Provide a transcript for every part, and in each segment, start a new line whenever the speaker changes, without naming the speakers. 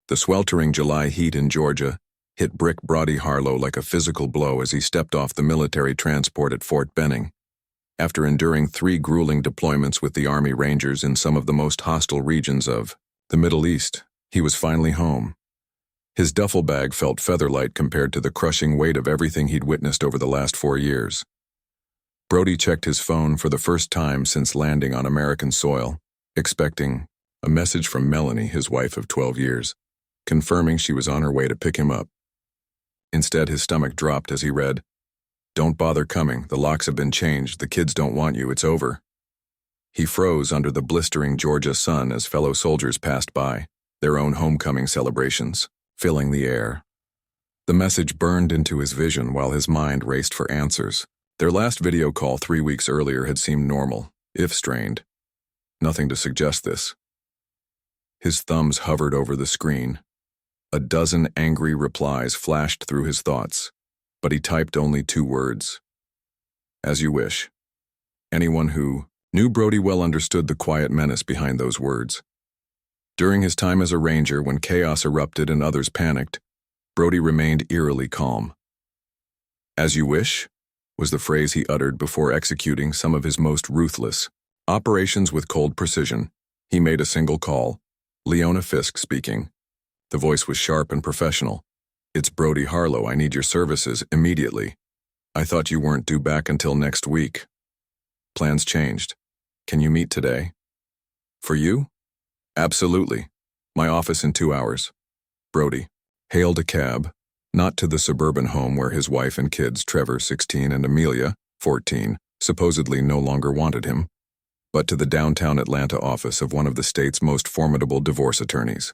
The sweltering July heat in Georgia hit Brody Harlow like a physical blow as he stepped off the military transport at Fort Benning. After enduring 3 grueling deployments with the Army Rangers in some of the most hostile regions of the Middle East, he was finally home. His duffel bag felt featherlight compared to the crushing weight of everything he'd witnessed over the last 4 years. Brody checked his phone for the first time since landing on American soil, expecting a message from Melanie, his wife of 12 years, confirming she was on her way to pick him up. Instead, his stomach dropped as he read, "Don't bother coming, the locks have been changed, the kids don't want you, it's over." He froze under the blistering Georgia sun as fellow soldiers passed by, their own homecoming celebrations filling the air. The message burned into his vision while his mind raced for answers. Their last video call 3 weeks earlier had seemed normal, if strained. Nothing to suggest this. His thumbs hovered over the screen. A dozen angry replies flashed through his thoughts, but he typed only 2 words. "As you wish." Anyone who knew Brody well understood the quiet menace behind those words. During his time as a ranger, when chaos erupted and others panicked, Brody remained eerily calm. "As you wish," was the phrase he uttered before executing some of his most ruthless operations with cold precision. He made a single call. Leona Fisk speaking. The voice was sharp and professional. "It's Brody Harlow, I need your services immediately. I thought you weren't due back until next week. Plans changed. Can you meet today?" "For you?" "Absolutely. My office in 2 hours." Brody hailed a cab, not to the suburban home where his wife and kids, Trevor, 16, and Amelia, 14, supposedly no longer wanted him, but to the downtown Atlanta office of one of the state's most formidable divorce attorneys.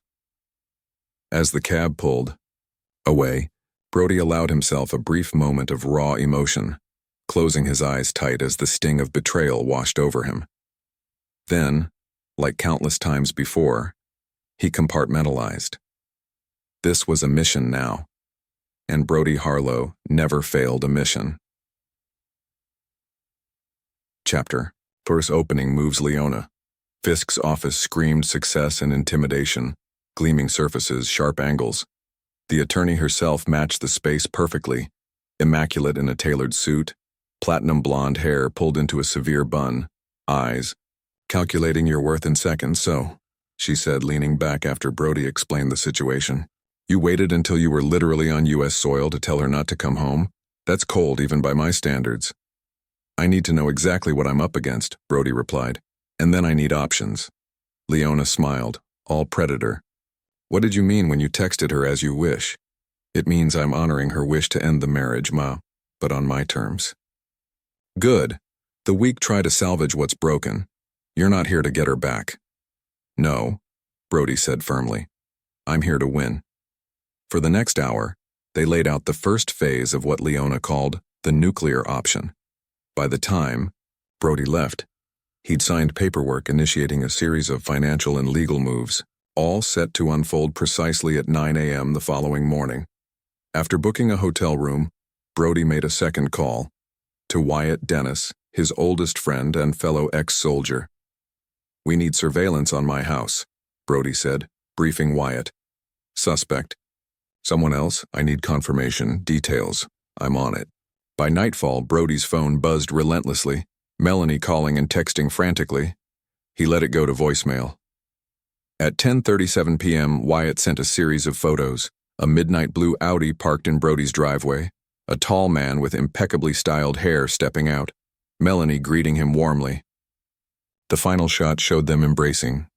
As the cab pulled away, Brody allowed himself a brief moment of raw emotion, closing his eyes tight as the sting of betrayal washed over him. Then, like countless times before, he compartmentalized. This was a mission now, and Brody Harlow never failed a mission. Chapter. Door's opening moves Leona. Fisk's office screamed success and intimidation, gleaming surfaces, sharp angles. The attorney herself matched the space perfectly, immaculate in a tailored suit, platinum blonde hair pulled into a severe bun, eyes, "Calculating your worth in seconds, so," she said, leaning back after Brody explained the situation. "You waited until you were literally on U.S. soil to tell her not to come home? That's cold even by my standards." "I need to know exactly what I'm up against," Brody replied, "and then I need options." Leona smiled, all predator. "What did you mean when you texted her as you wish?" "It means I'm honoring her wish to end the marriage, Ma, but on my terms." "Good. The weak try to salvage what's broken. You're not here to get her back." "No," Brody said firmly. "I'm here to win." For the next hour, they laid out the first phase of what Leona called the nuclear option. By the time Brody left, he'd signed paperwork initiating a series of financial and legal moves, all set to unfold precisely at 9 a.m. the following morning. After booking a hotel room, Brody made a second call to Wyatt Dennis, his oldest friend and fellow ex-soldier. "We need surveillance on my house," Brody said, briefing Wyatt. "Suspect." "Someone else? I need confirmation. Details. I'm on it." By nightfall, Brody's phone buzzed relentlessly, Melanie calling and texting frantically. He let it go to voicemail. At 10:37 p.m., Wyatt sent a series of photos: a midnight blue Audi parked in Brody's driveway, a tall man with impeccably styled hair stepping out, Melanie greeting him warmly. The final shot showed them embracing,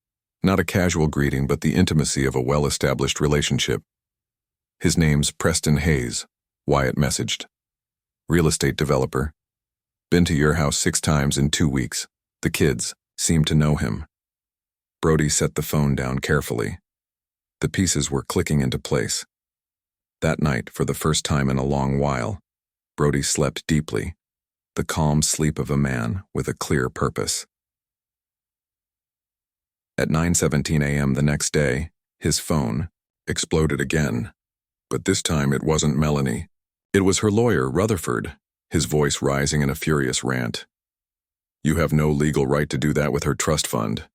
not a casual greeting but the intimacy of a well-established relationship. "His name's Preston Hayes," Wyatt messaged. "Real estate developer. Been to your house 6 times in 2 weeks. The kids seem to know him." Brody set the phone down carefully. The pieces were clicking into place. That night, for the first time in a long while, Brody slept deeply, the calm sleep of a man with a clear purpose. At 9:17 a.m. the next day, his phone exploded again. But this time it wasn't Melanie. It was her lawyer, Rutherford, his voice rising in a furious rant. "You have no legal right to do that with her trust fund.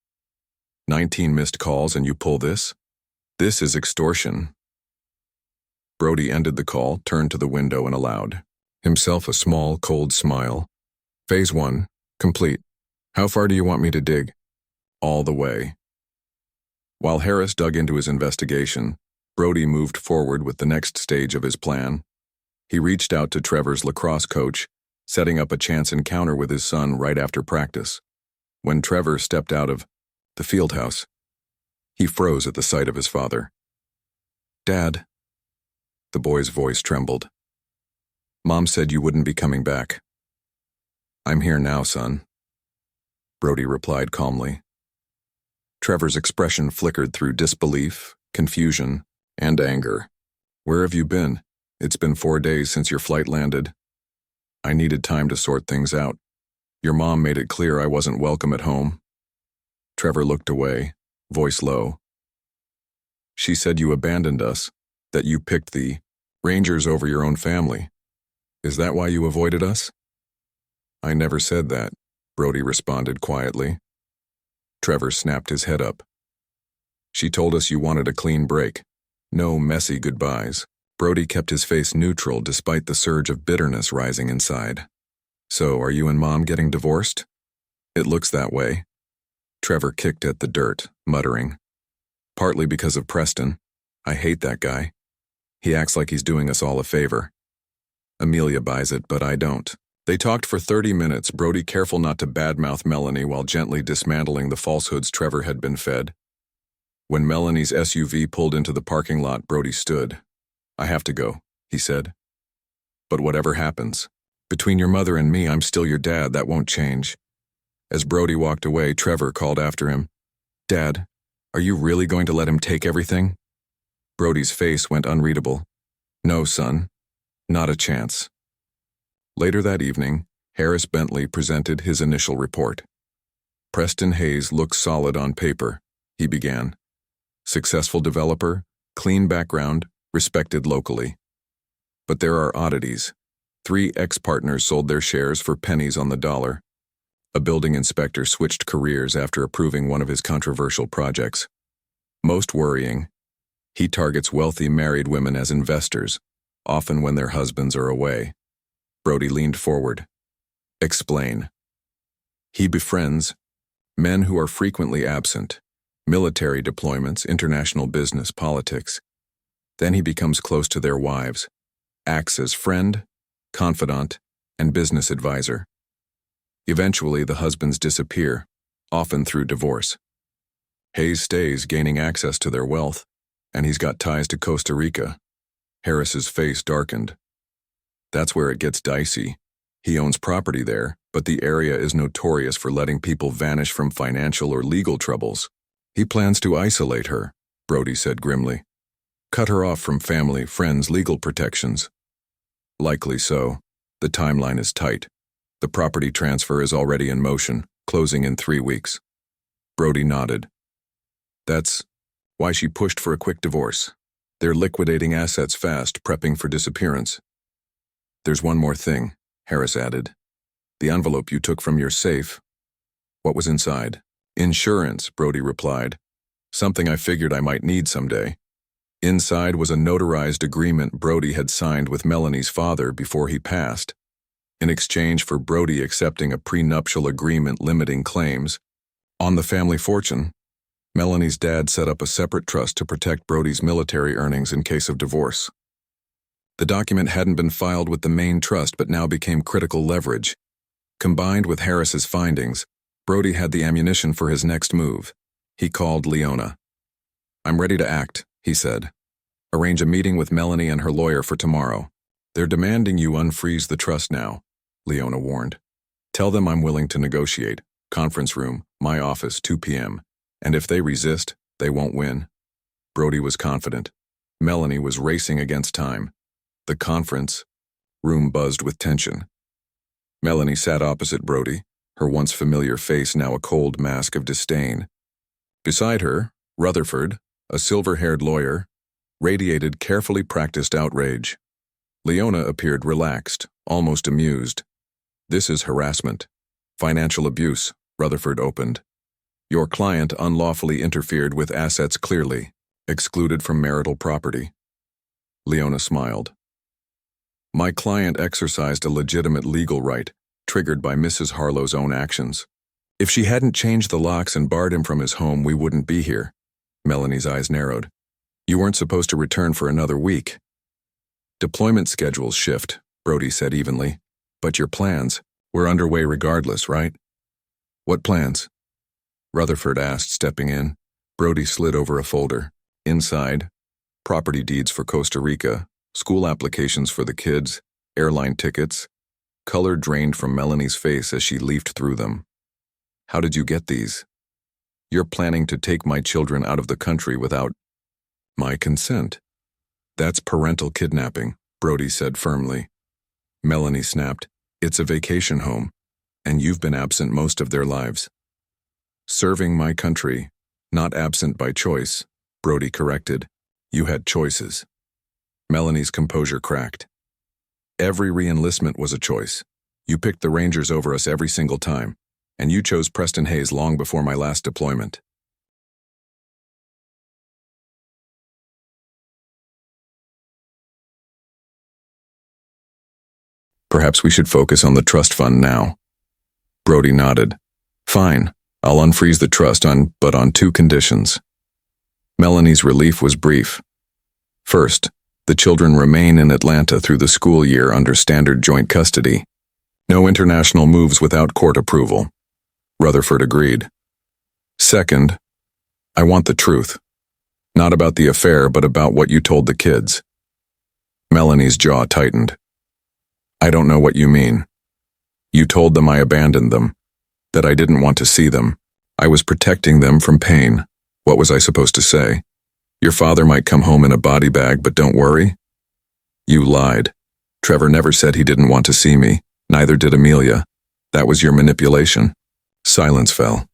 19 missed calls and you pull this? This is extortion. Brody ended the call, turned to the window, and allowed himself a small, cold smile. Phase 1, complete. How far do you want me to dig? All the way. While Harris dug into his investigation, Brody moved forward with the next stage of his plan. He reached out to Trevor's lacrosse coach, setting up a chance encounter with his son right after practice. When Trevor stepped out of the field house, he froze at the sight of his father. "Dad." The boy's voice trembled. "Mom said you wouldn't be coming back." "I'm here now, son," Brody replied calmly. Trevor's expression flickered through disbelief, confusion, and anger. "Where have you been? It's been 4 days since your flight landed. I needed time to sort things out. Your mom made it clear I wasn't welcome at home." Trevor looked away, voice low. "She said you abandoned us, that you picked the Rangers over your own family. Is that why you avoided us?" "I never said that," Brody responded quietly. Trevor snapped his head up. "She told us you wanted a clean break. No messy goodbyes." Brody kept his face neutral despite the surge of bitterness rising inside. "So, are you and Mom getting divorced?" "It looks that way." Trevor kicked at the dirt, muttering. "Partly because of Preston. I hate that guy. He acts like he's doing us all a favor. Amelia buys it, but I don't." They talked for 30 minutes, Brody careful not to badmouth Melanie while gently dismantling the falsehoods Trevor had been fed. When Melanie's SUV pulled into the parking lot, Brody stood. "I have to go," he said. "But whatever happens, between your mother and me, I'm still your dad. That won't change." As Brody walked away, Trevor called after him. "Dad, are you really going to let him take everything?" Brody's face went unreadable. "No, son. Not a chance." Later that evening, Harris Bentley presented his initial report. "Preston Hayes looks solid on paper," he began. "Successful developer, clean background, respected locally. But there are oddities. 3 ex-partners sold their shares for pennies on the dollar. A building inspector switched careers after approving one of his controversial projects. Most worrying, he targets wealthy married women as investors, often when their husbands are away." Brody leaned forward. "Explain." "He befriends men who are frequently absent, military deployments, international business, politics. Then he becomes close to their wives, acts as friend, confidant, and business advisor. Eventually, the husbands disappear, often through divorce. Hayes stays, gaining access to their wealth, and he's got ties to Costa Rica." Harris's face darkened. "That's where it gets dicey. He owns property there, but the area is notorious for letting people vanish from financial or legal troubles. He plans to isolate her," Brody said grimly. "Cut her off from family, friends, legal protections." "Likely so. The timeline is tight. The property transfer is already in motion, closing in 3 weeks." Brody nodded. "That's why she pushed for a quick divorce. They're liquidating assets fast, prepping for disappearance." "There's one more thing," Harris added. "The envelope you took from your safe. What was inside?" "Insurance," Brody replied. "Something I figured I might need someday." Inside was a notarized agreement Brody had signed with Melanie's father before he passed. In exchange for Brody accepting a prenuptial agreement limiting claims on the family fortune, Melanie's dad set up a separate trust to protect Brody's military earnings in case of divorce. The document hadn't been filed with the main trust but now became critical leverage. Combined with Harris's findings, Brody had the ammunition for his next move. He called Leona. "I'm ready to act," he said. "Arrange a meeting with Melanie and her lawyer for tomorrow. They're demanding you unfreeze the trust now," Leona warned. "Tell them I'm willing to negotiate. Conference room, my office, 2 p.m. And if they resist, they won't win." Brody was confident. Melanie was racing against time. The conference room buzzed with tension. Melanie sat opposite Brody, her once familiar face now a cold mask of disdain. Beside her, Rutherford, a silver-haired lawyer, radiated carefully practiced outrage. Leona appeared relaxed, almost amused. "This is harassment. Financial abuse," Rutherford opened. "Your client unlawfully interfered with assets clearly. Excluded from marital property. Leona smiled. My client exercised a legitimate legal right, triggered by Mrs. Harlow's own actions. If she hadn't changed the locks and barred him from his home, we wouldn't be here. Melanie's eyes narrowed. You weren't supposed to return for another week. Deployment schedules shift, Brody said evenly. But your plans were underway regardless, right? What plans? Rutherford asked, stepping in. Brody slid over a folder. Inside, property deeds for Costa Rica, school applications for the kids, airline tickets. Color drained from Melanie's face as she leafed through them. How did you get these? You're planning to take my children out of the country without my consent. That's parental kidnapping, Brody said firmly. Melanie snapped. It's a vacation home, and you've been absent most of their lives. Serving my country, not absent by choice, Brody corrected. You had choices. Melanie's composure cracked. Every re-enlistment was a choice. You picked the Rangers over us every single time, and you chose Preston Hayes long before my last deployment. Perhaps we should focus on the trust fund now. Brody nodded. Fine, I'll unfreeze the trust but on two conditions. Melanie's relief was brief. First, the children remain in Atlanta through the school year under standard joint custody. No international moves without court approval. Rutherford agreed. Second, I want the truth. Not about the affair, but about what you told the kids. Melanie's jaw tightened. I don't know what you mean. You told them I abandoned them, that I didn't want to see them. I was protecting them from pain. What was I supposed to say? Your father might come home in a body bag, but don't worry. You lied. Trevor never said he didn't want to see me. Neither did Amelia. That was your manipulation. Silence fell.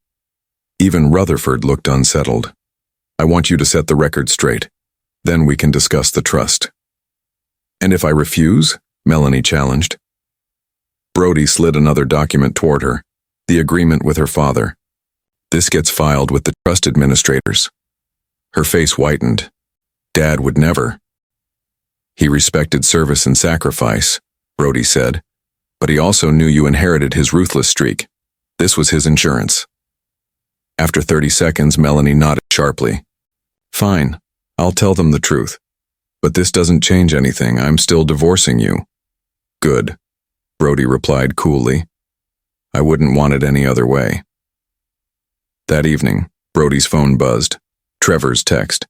Even Rutherford looked unsettled. I want you to set the record straight. Then we can discuss the trust. And if I refuse? Melanie challenged. Brody slid another document toward her, the agreement with her father. This gets filed with the trust administrators. Her face whitened. Dad would never. He respected service and sacrifice, Brody said, but he also knew you inherited his ruthless streak. This was his insurance. After 30 seconds, Melanie nodded sharply. Fine, I'll tell them the truth. But this doesn't change anything. I'm still divorcing you. Good, Brody replied coolly. I wouldn't want it any other way. That evening, Brody's phone buzzed. Trevor's text.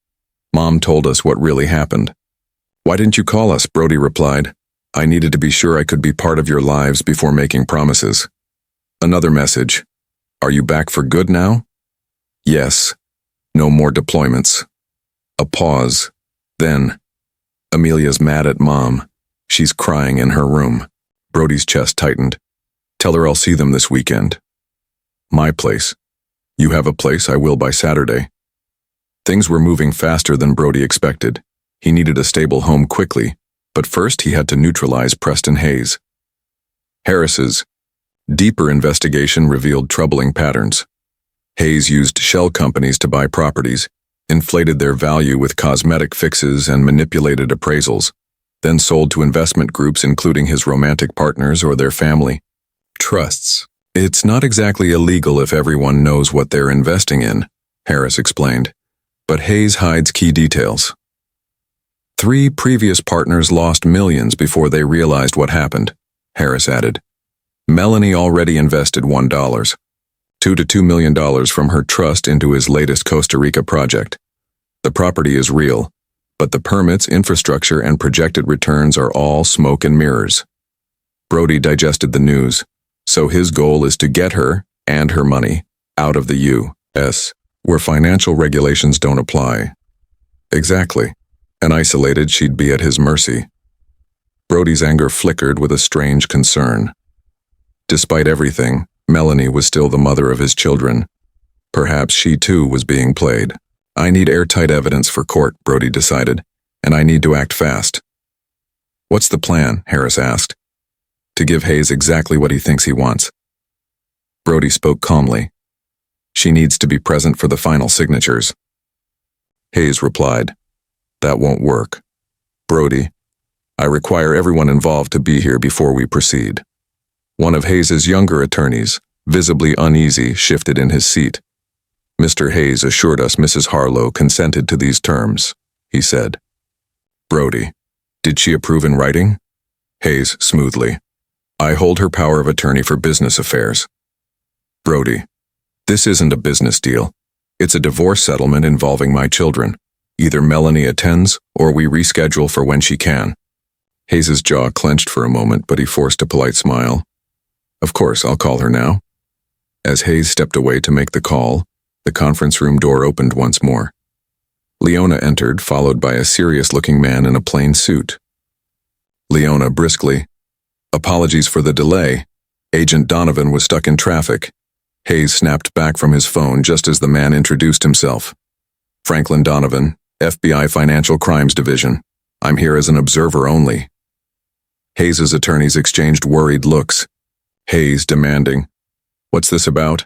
Mom told us what really happened. Why didn't you call us? Brody replied. I needed to be sure I could be part of your lives before making promises. Another message. Are you back for good now? Yes. No more deployments. A pause. Then, Amelia's mad at Mom. She's crying in her room. Brody's chest tightened. Tell her I'll see them this weekend. My place. You have a place, I will by Saturday. Things were moving faster than Brody expected. He needed a stable home quickly, but first he had to neutralize Preston Hayes. Harris's deeper investigation revealed troubling patterns. Hayes used shell companies to buy properties, inflated their value with cosmetic fixes and manipulated appraisals, then sold to investment groups including his romantic partners or their family. Trusts. It's not exactly illegal if everyone knows what they're investing in, Harris explained, but Hayes hides key details. 3 previous partners lost millions before they realized what happened, Harris added. Melanie already invested $1, $2 to $2 million from her trust into his latest Costa Rica project. The property is real, but the permits, infrastructure, and projected returns are all smoke and mirrors. Brody digested the news, so his goal is to get her and her money out of the U.S., where financial regulations don't apply. Exactly. And isolated, she'd be at his mercy. Brody's anger flickered with a strange concern. Despite everything, Melanie was still the mother of his children. Perhaps she too was being played. I need airtight evidence for court, Brody decided, and I need to act fast. What's the plan? Harris asked. To give Hayes exactly what he thinks he wants. Brody spoke calmly. She needs to be present for the final signatures. Hayes replied, "That won't work. Brody, I require everyone involved to be here before we proceed." One of Hayes's younger attorneys, visibly uneasy, shifted in his seat. "Mr. Hayes assured us Mrs. Harlow consented to these terms," he said. "Brody, did she approve in writing?" Hayes smoothly, "I hold her power of attorney for business affairs." "Brody, this isn't a business deal. It's a divorce settlement involving my children. Either Melanie attends or we reschedule for when she can." Hayes's jaw clenched for a moment, but he forced a polite smile. "Of course, I'll call her now." As Hayes stepped away to make the call, the conference room door opened once more. Leona entered, followed by a serious-looking man in a plain suit. Leona briskly, "Apologies for the delay. Agent Donovan was stuck in traffic." Hayes snapped back from his phone just as the man introduced himself. "Franklin Donovan, FBI Financial Crimes Division. I'm here as an observer only." Hayes's attorneys exchanged worried looks. Hayes demanding, "What's this about?"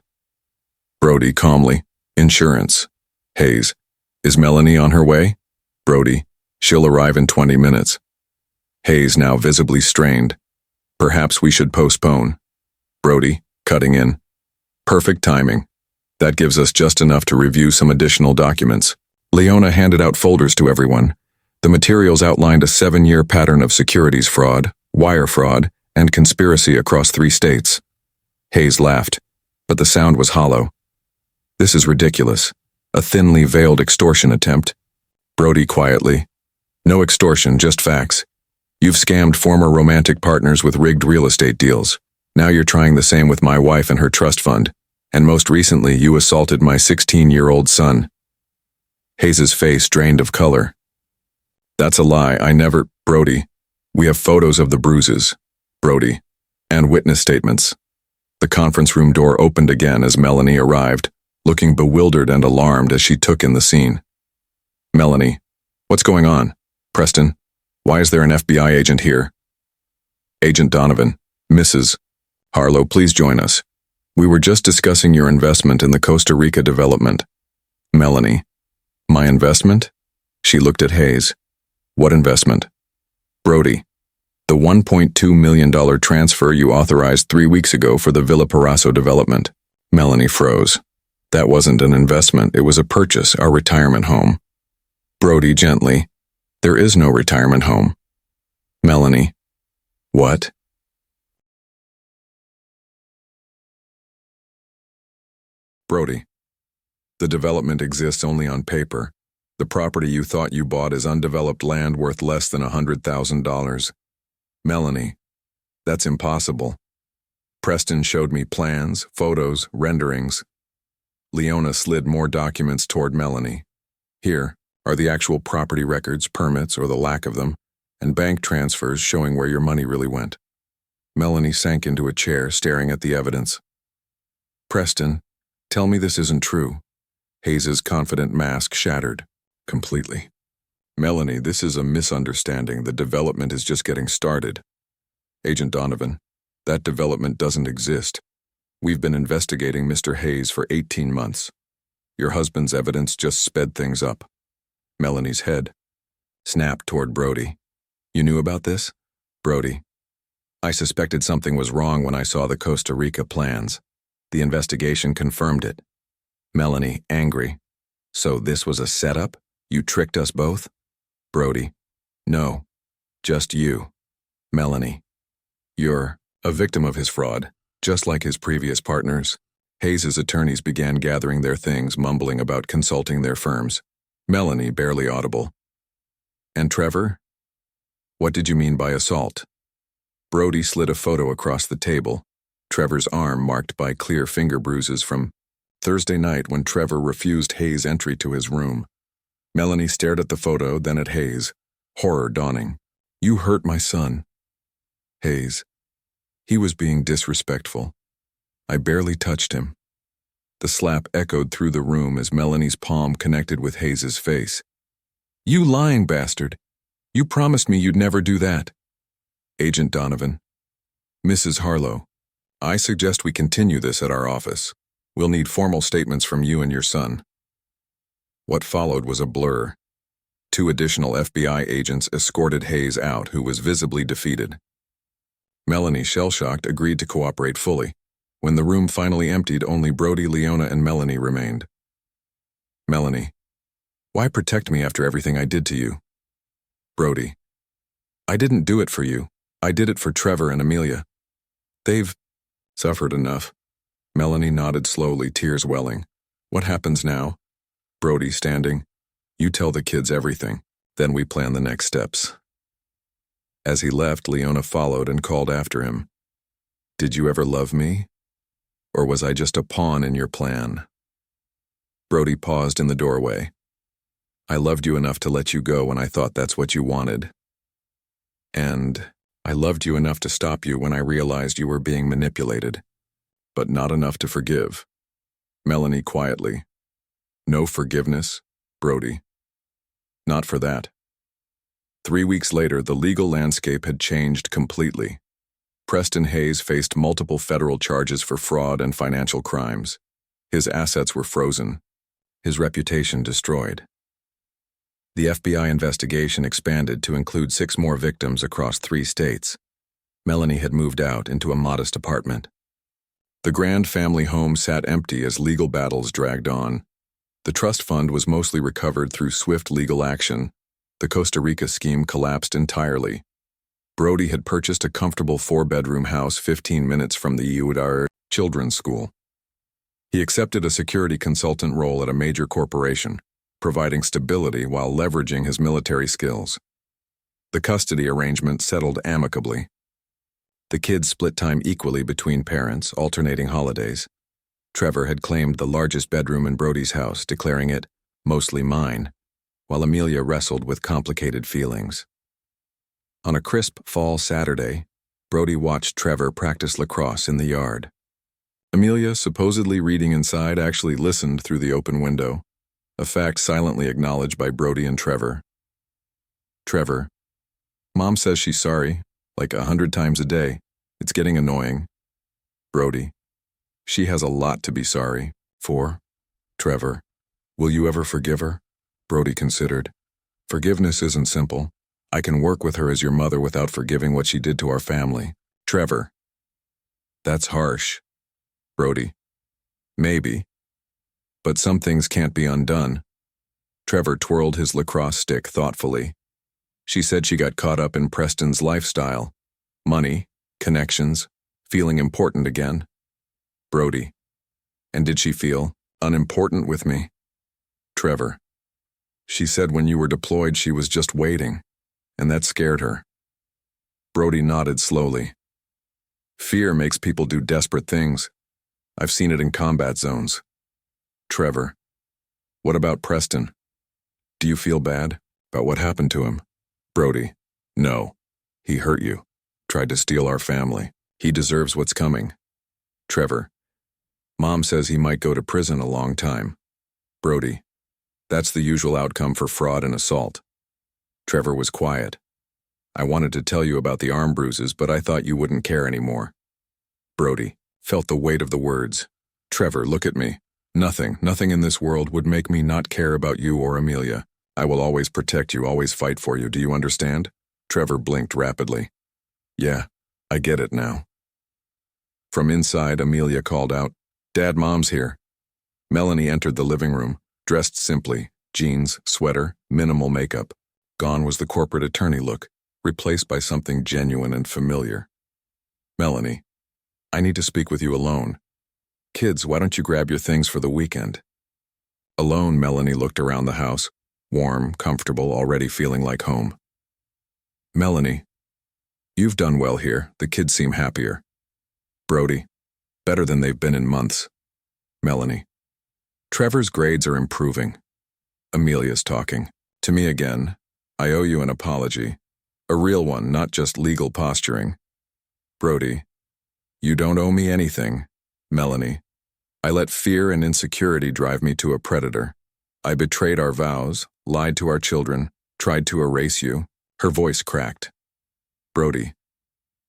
Brody calmly, "Insurance." Hayes, "Is Melanie on her way?" Brody, "She'll arrive in 20 minutes." Hayes now visibly strained. "Perhaps we should postpone." Brody, cutting in, "Perfect timing. That gives us just enough to review some additional documents." Leona handed out folders to everyone. The materials outlined a 7-year pattern of securities fraud, wire fraud, and conspiracy across 3 states. Hayes laughed, but the sound was hollow. "This is ridiculous. A thinly veiled extortion attempt." Brody quietly, "No extortion, just facts. You've scammed former romantic partners with rigged real estate deals. Now you're trying the same with my wife and her trust fund. And most recently, you assaulted my 16-year-old son." Hayes's face drained of color. "That's a lie. I never—" Brody, "We have photos of the bruises." Brody, "And witness statements." The conference room door opened again as Melanie arrived, looking bewildered and alarmed as she took in the scene. "Melanie, what's going on? Preston, why is there an FBI agent here?" Agent Donovan, "Mrs. Harlow, please join us. We were just discussing your investment in the Costa Rica development." Melanie, "My investment?" She looked at Hayes. "What investment?" Brody, "The $1.2 million transfer you authorized 3 weeks ago for the Villa Parasso development." Melanie froze. "That wasn't an investment, it was a purchase, our retirement home." Brody gently, "There is no retirement home." Melanie, "What?" Brody, "The development exists only on paper. The property you thought you bought is undeveloped land worth less than $100,000. Melanie, "That's impossible. Preston showed me plans, photos, renderings." Leona slid more documents toward Melanie. "Here are the actual property records, permits, or the lack of them, and bank transfers showing where your money really went." Melanie sank into a chair, staring at the evidence. "Preston, tell me this isn't true." Hayes's confident mask shattered completely. "Melanie, this is a misunderstanding. The development is just getting started." Agent Donovan, "That development doesn't exist. We've been investigating Mr. Hayes for 18 months. Your husband's evidence just sped things up." Melanie's head snapped toward Brody. "You knew about this?" Brody, "I suspected something was wrong when I saw the Costa Rica plans. The investigation confirmed it." Melanie, angry, "So this was a setup? You tricked us both?" Brody, "No, just you." Melanie, "You're a victim of his fraud, just like his previous partners." Hayes's attorneys began gathering their things, mumbling about consulting their firms. Melanie, barely audible, "And Trevor? What did you mean by assault?" Brody slid a photo across the table, Trevor's arm marked by clear finger bruises from Thursday night when Trevor refused Hayes entry to his room. Melanie stared at the photo, then at Hayes, horror dawning. "You hurt my son." Hayes, "He was being disrespectful. I barely touched him." The slap echoed through the room as Melanie's palm connected with Hayes's face. "You lying bastard. You promised me you'd never do that." Agent Donovan, "Mrs. Harlow, I suggest we continue this at our office. We'll need formal statements from you and your son." What followed was a blur. 2 additional FBI agents escorted Hayes out, who was visibly defeated. Melanie, shell-shocked, agreed to cooperate fully. When the room finally emptied, only Brody, Leona, and Melanie remained. Melanie: "Why protect me after everything I did to you?" Brody: "I didn't do it for you. I did it for Trevor and Amelia. They've suffered enough." Melanie nodded slowly, tears welling. "What happens now?" Brody, standing: "You tell the kids everything. Then we plan the next steps." As he left, Leona followed and called after him. "Did you ever love me? Or was I just a pawn in your plan?" Brody paused in the doorway. "I loved you enough to let you go when I thought that's what you wanted. And I loved you enough to stop you when I realized you were being manipulated. But not enough to forgive." Melanie quietly: "No forgiveness, Brody?" "Not for that." 3 weeks later, the legal landscape had changed completely. Preston Hayes faced multiple federal charges for fraud and financial crimes. His assets were frozen, his reputation destroyed. The FBI investigation expanded to include 6 more victims across 3 states. Melanie had moved out into a modest apartment. The grand family home sat empty as legal battles dragged on. The trust fund was mostly recovered through swift legal action. The Costa Rica scheme collapsed entirely. Brody had purchased a comfortable 4-bedroom house 15 minutes from the Udar children's school. He accepted a security consultant role at a major corporation, providing stability while leveraging his military skills. The custody arrangement settled amicably. The kids split time equally between parents, alternating holidays. Trevor had claimed the largest bedroom in Brody's house, declaring it mostly mine, while Amelia wrestled with complicated feelings. On a crisp fall Saturday, Brody watched Trevor practice lacrosse in the yard. Amelia, supposedly reading inside, actually listened through the open window, a fact silently acknowledged by Brody and Trevor. Trevor: "Mom says she's sorry, like 100 times a day. It's getting annoying." Brody: "She has a lot to be sorry for." Trevor: "Will you ever forgive her?" Brody considered. "Forgiveness isn't simple. I can work with her as your mother without forgiving what she did to our family." Trevor: "That's harsh." Brody: "Maybe. But some things can't be undone." Trevor twirled his lacrosse stick thoughtfully. "She said she got caught up in Preston's lifestyle. Money, connections, feeling important again." Brody: "And did she feel unimportant with me?" Trevor: "She said when you were deployed she was just waiting, and that scared her." Brody nodded slowly. "Fear makes people do desperate things. I've seen it in combat zones." Trevor: "What about Preston? Do you feel bad about what happened to him?" Brody: "No. He hurt you. Tried to steal our family. He deserves what's coming." Trevor: "Mom says he might go to prison a long time." Brody: "That's the usual outcome for fraud and assault." Trevor was quiet. "I wanted to tell you about the arm bruises, but I thought you wouldn't care anymore." Brody felt the weight of the words. "Trevor, look at me. Nothing in this world would make me not care about you or Amelia. I will always protect you, always fight for you. Do you understand?" Trevor blinked rapidly. "Yeah, I get it now." From inside, Amelia called out, "Dad, Mom's here." Melanie entered the living room, dressed simply, jeans, sweater, minimal makeup. Gone was the corporate attorney look, replaced by something genuine and familiar. "Melanie, I need to speak with you alone. Kids, why don't you grab your things for the weekend?" Alone, Melanie looked around the house, warm, comfortable, already feeling like home. "Melanie, you've done well here. The kids seem happier." Brody: "Better than they've been in months." Melanie: "Trevor's grades are improving." Amelia's talking. "To me again. I owe you an apology. A real one, not just legal posturing." Brody: "You don't owe me anything." Melanie: "I let fear and insecurity drive me to a predator. I betrayed our vows, lied to our children, tried to erase you." Her voice cracked. Brody: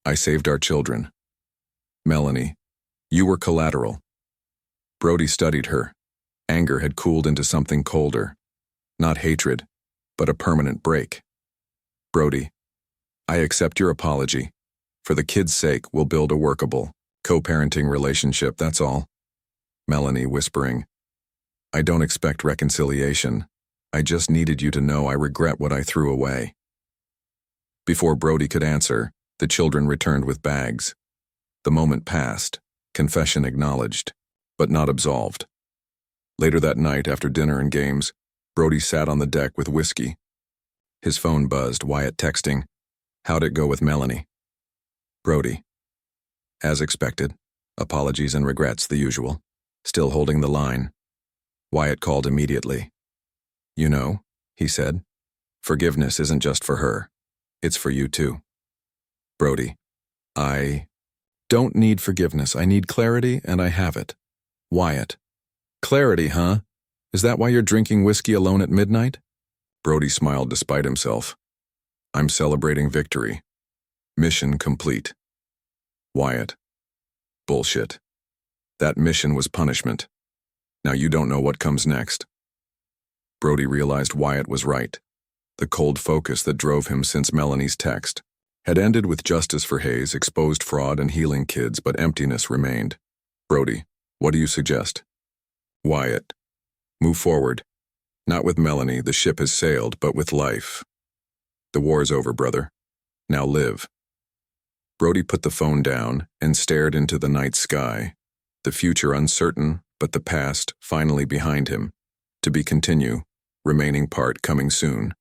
"I saved our children." Melanie: "You were collateral." Brody studied her. Anger had cooled into something colder. Not hatred, but a permanent break. Brody, I accept your apology. For the kids' sake, we'll build a workable, co-parenting relationship, that's all. Melanie whispering, I don't expect reconciliation. I just needed you to know I regret what I threw away. Before Brody could answer, the children returned with bags. The moment passed, confession acknowledged, but not absolved. Later that night, after dinner and games, Brody sat on the deck with whiskey. His phone buzzed, Wyatt texting, How'd it go with Melanie? Brody. As expected, apologies and regrets, the usual. Still holding the line. Wyatt called immediately. You know, he said, forgiveness isn't just for her. It's for you too. Brody. I don't need forgiveness. I need clarity, and I have it. Wyatt. Clarity, huh? Is that why you're drinking whiskey alone at midnight? Brody smiled despite himself. I'm celebrating victory. Mission complete. Wyatt. Bullshit. That mission was punishment. Now you don't know what comes next. Brody realized Wyatt was right. The cold focus that drove him since Melanie's text had ended with justice for Hayes, exposed fraud, and healing kids, but emptiness remained. Brody, what do you suggest? Wyatt. Move forward. Not with Melanie, the ship has sailed, but with life. The war's over, brother. Now live. Brody put the phone down and stared into the night sky. The future uncertain, but the past finally behind him. To be continue, remaining part coming soon.